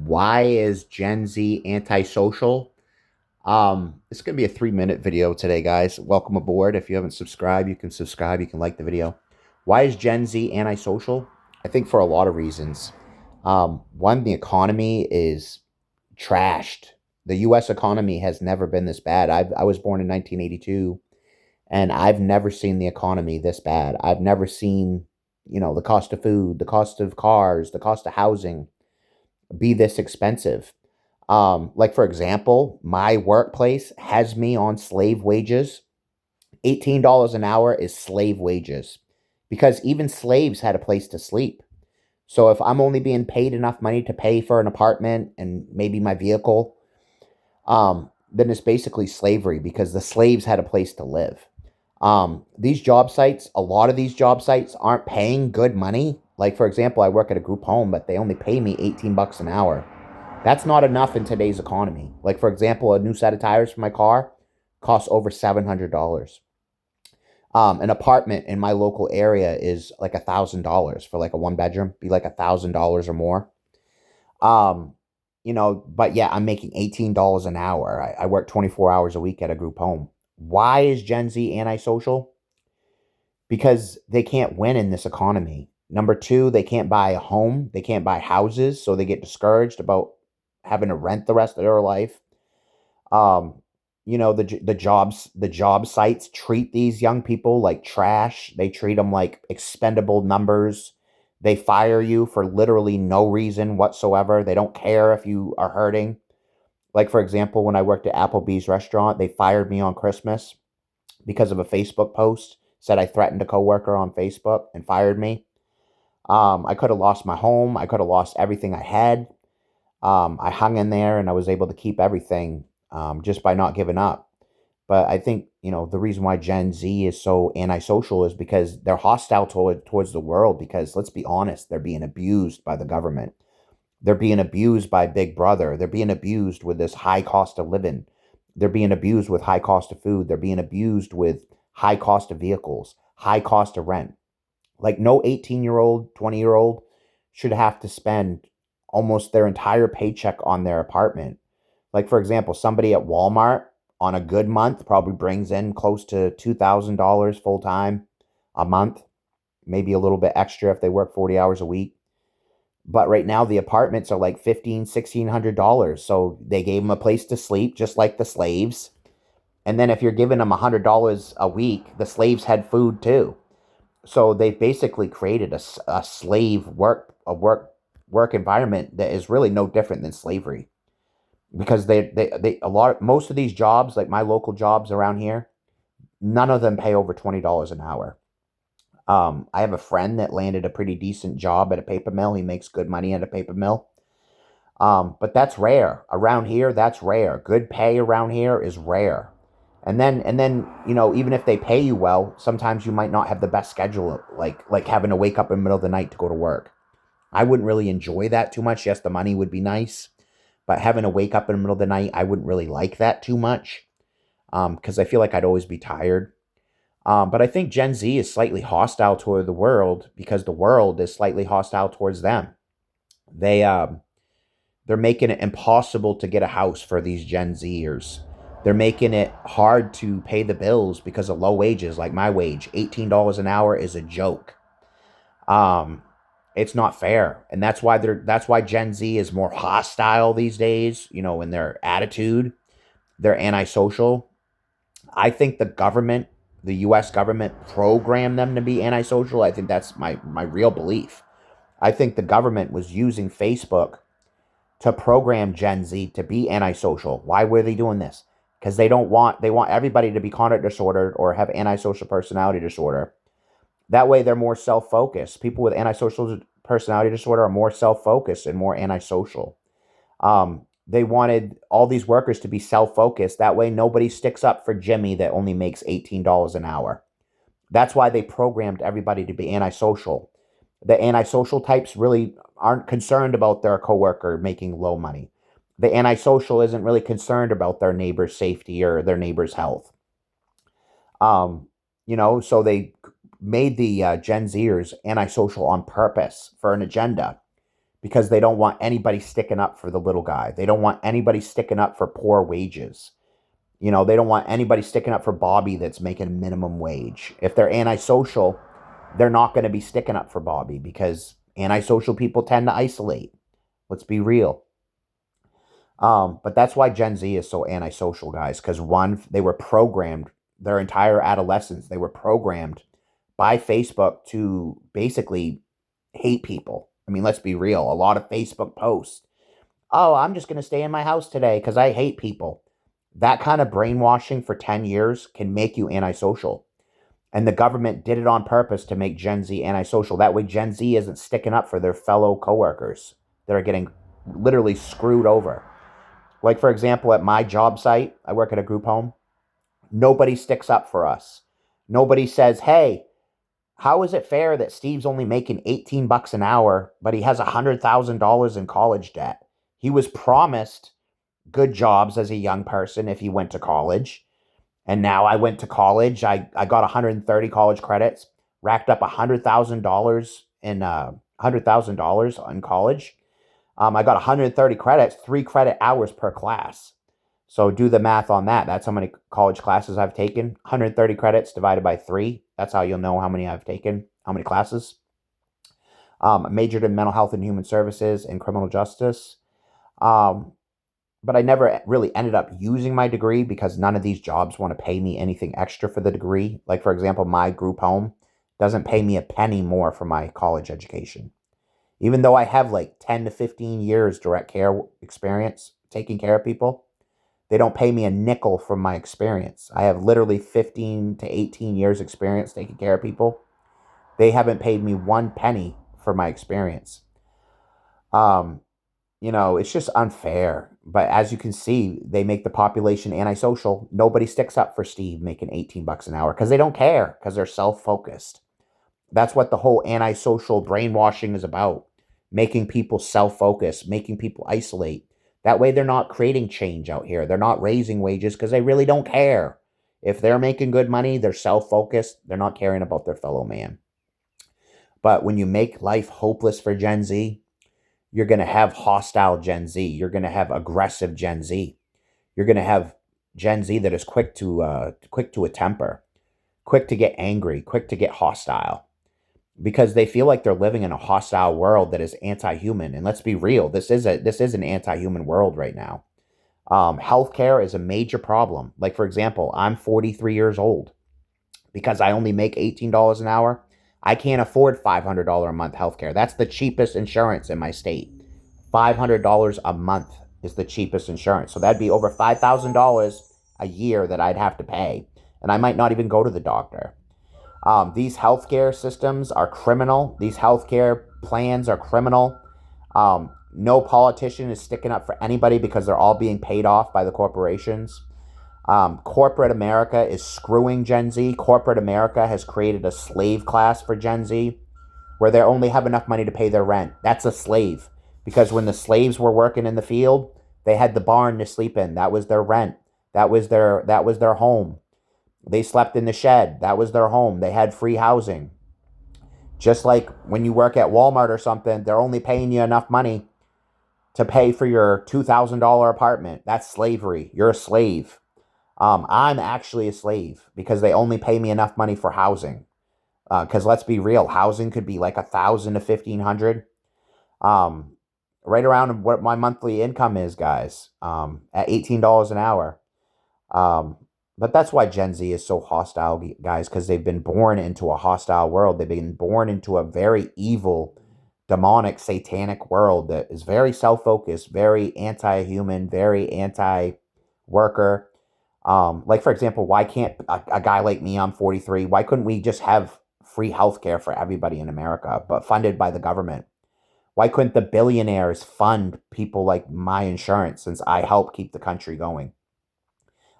Why is Gen Z antisocial? It's going to be a 3-minute video today, guys. Welcome aboard. If you haven't subscribed, you can subscribe. You can like the video. Why is Gen Z antisocial? I think for a lot of reasons. One, the economy is trashed. The U.S. economy has never been this bad. I was born in 1982, and I've never seen the economy this bad. I've never seen, the cost of food, the cost of cars, the cost of housing be this expensive. Like for example, my workplace has me on slave wages. $18 an hour is slave wages because even slaves had a place to sleep. So if I'm only being paid enough money to pay for an apartment and maybe my vehicle, then it's basically slavery because the slaves had a place to live. These job sites, a lot of these job sites aren't paying good money. Like for example, I work at a group home, but they only pay me 18 bucks an hour. That's not enough in today's economy. Like, for example, a new set of tires for my car costs over $700. An apartment in my local area is like $1,000 for like a one bedroom, be like $1,000 or more. Um, but yeah, I'm making $18 an hour. I work 24 hours a week at a group home. Why is Gen Z antisocial? Because they can't win in this economy. Number two, they can't buy a home. They can't buy houses, so they get discouraged about having to rent the rest of their life. Um, the job sites treat these young people like trash. They treat them like expendable numbers. They fire you for literally no reason whatsoever. They don't care if you are hurting. Like for example, when I worked at Applebee's restaurant, they fired me on Christmas because of a Facebook post. Said I threatened a coworker on Facebook and fired me. I could have lost my home. I could have lost everything I had. I hung in there and I was able to keep everything just by not giving up. But I think, the reason why Gen Z is so antisocial is because they're hostile towards the world because, let's be honest, they're being abused by the government. They're being abused by Big Brother. They're being abused with this high cost of living. They're being abused with high cost of food. They're being abused with high cost of vehicles, high cost of rent. Like no 18-year-old, 20-year-old should have to spend almost their entire paycheck on their apartment. Like for example, somebody at Walmart on a good month probably brings in close to $2,000 full time a month, maybe a little bit extra if they work 40 hours a week. But right now the apartments are like $1,500, $1,600. So they gave them a place to sleep, just like the slaves. And then if you're giving them $100 a week, the slaves had food too. So they basically created a slave work environment that is really no different than slavery because most of these jobs, like my local jobs around here, none of them pay over $20 an hour. I have a friend that landed a pretty decent job at a paper mill. He makes good money at a paper mill. But that's rare around here. That's rare. Good pay around here is rare. And then even if they pay you well, sometimes you might not have the best schedule, like having to wake up in the middle of the night to go to work. I wouldn't really enjoy that too much. Yes, the money would be nice, but having to wake up in the middle of the night, I wouldn't really like that too much. Because I feel like I'd always be tired. But I think Gen Z is slightly hostile toward the world because the world is slightly hostile towards them. They they're making it impossible to get a house for these Gen Zers. They're making it hard to pay the bills because of low wages, like my wage. $18 an hour is a joke. Um, it's not fair, and that's why Gen Z is more hostile these days. In their attitude, they're antisocial. I think the U.S. government, programmed them to be antisocial. I think that's my real belief. I think the government was using Facebook to program Gen Z to be antisocial. Why were they doing this? Because they want everybody to be conduct disordered or have antisocial personality disorder. That way they're more self-focused. People with antisocial personality disorder are more self-focused and more antisocial. They wanted all these workers to be self-focused. That way nobody sticks up for Jimmy that only makes $18 an hour. That's why they programmed everybody to be antisocial. The antisocial types really aren't concerned about their coworker making low money. The antisocial isn't really concerned about their neighbor's safety or their neighbor's health. So they made the Gen Zers antisocial on purpose for an agenda because they don't want anybody sticking up for the little guy. They don't want anybody sticking up for poor wages. They don't want anybody sticking up for Bobby that's making minimum wage. If they're antisocial, they're not going to be sticking up for Bobby because antisocial people tend to isolate. Let's be real. But that's why Gen Z is so antisocial, guys, because one, they were programmed their entire adolescence. They were programmed by Facebook to basically hate people. I mean, let's be real. A lot of Facebook posts. Oh, I'm just going to stay in my house today because I hate people. That kind of brainwashing for 10 years can make you antisocial. And the government did it on purpose to make Gen Z antisocial. That way, Gen Z isn't sticking up for their fellow coworkers that are getting literally screwed over. Like, for example, at my job site, I work at a group home. Nobody sticks up for us. Nobody says, hey, how is it fair that Steve's only making $18 an hour, but he has $100,000 in college debt? He was promised good jobs as a young person if he went to college. And now I went to college. I got 130 college credits, racked up $100,000 in $100,000 in college. I got 130 credits, 3 credit hours per class. So do the math on that. That's how many college classes I've taken. 130 credits divided by 3. That's how you'll know how many I've taken, how many classes. Majored in mental health and human services and criminal justice. But I never really ended up using my degree because none of these jobs want to pay me anything extra for the degree. Like, for example, my group home doesn't pay me a penny more for my college education. Even though I have like 10 to 15 years direct care experience taking care of people, they don't pay me a nickel from my experience. I have literally 15 to 18 years experience taking care of people. They haven't paid me 1 penny for my experience. It's just unfair. But as you can see, they make the population antisocial. Nobody sticks up for Steve making $18 an hour because they don't care, because they're self-focused. That's what the whole antisocial brainwashing is about. Making people self-focused, making people isolate. That way they're not creating change out here. They're not raising wages because they really don't care. If they're making good money, they're self-focused. They're not caring about their fellow man. But when you make life hopeless for Gen Z, you're going to have hostile Gen Z. You're going to have aggressive Gen Z. You're going to have Gen Z that is quick to a temper, quick to get angry, quick to get hostile, because they feel like they're living in a hostile world that is anti-human. And let's be real, this is an anti-human world right now. Healthcare is a major problem. Like, for example, I'm 43 years old. Because I only make $18 an hour, I can't afford $500 a month healthcare. That's the cheapest insurance in my state. $500 a month is the cheapest insurance. So that'd be over $5,000 a year that I'd have to pay. And I might not even go to the doctor. These healthcare systems are criminal. These healthcare plans are criminal. No politician is sticking up for anybody because they're all being paid off by the corporations. Corporate America is screwing Gen Z. Corporate America has created a slave class for Gen Z where they only have enough money to pay their rent. That's a slave. Because when the slaves were working in the field, they had the barn to sleep in. That was their rent. That was their home. They slept in the shed. That was their home. They had free housing. Just like when you work at Walmart or something, they're only paying you enough money to pay for your $2,000 apartment. That's slavery. You're a slave. I'm actually a slave because they only pay me enough money for housing. Because let's be real, housing could be like $1,000 to $1,500. Right around what my monthly income is, guys. At $18 an hour. But that's why Gen Z is so hostile, guys, because they've been born into a hostile world. They've been born into a very evil, demonic, satanic world that is very self-focused, very anti-human, very anti-worker. Like, for example, why can't a guy like me, I'm 43, why couldn't we just have free healthcare for everybody in America, but funded by the government? Why couldn't the billionaires fund people like my insurance, since I help keep the country going?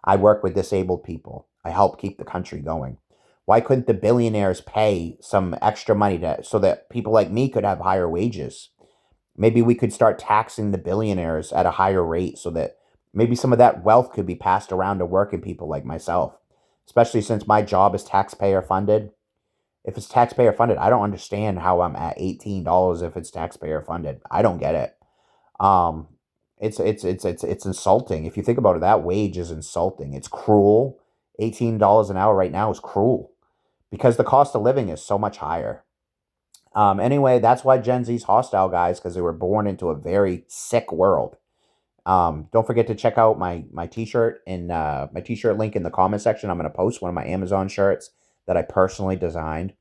I work with disabled people. I help keep the country going. Why couldn't the billionaires pay some extra money so that people like me could have higher wages? Maybe we could start taxing the billionaires at a higher rate so that maybe some of that wealth could be passed around to working people like myself, especially since my job is taxpayer funded. if it's taxpayer funded. I don't understand how I'm at $18 if it's taxpayer funded. I don't get it. Um, it's insulting. If you think about it, that wage is insulting. It's cruel. $18 an hour right now is cruel because the cost of living is so much higher. Anyway, that's why Gen Z's hostile, guys, because they were born into a very sick world. Don't forget to check out my t-shirt and my t-shirt link in the comment section. I'm gonna post one of my Amazon shirts that I personally designed.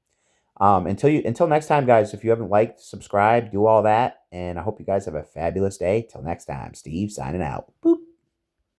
Until next time, guys. If you haven't liked, subscribe, do all that, and I hope you guys have a fabulous day. Till next time, Steve signing out. Boop.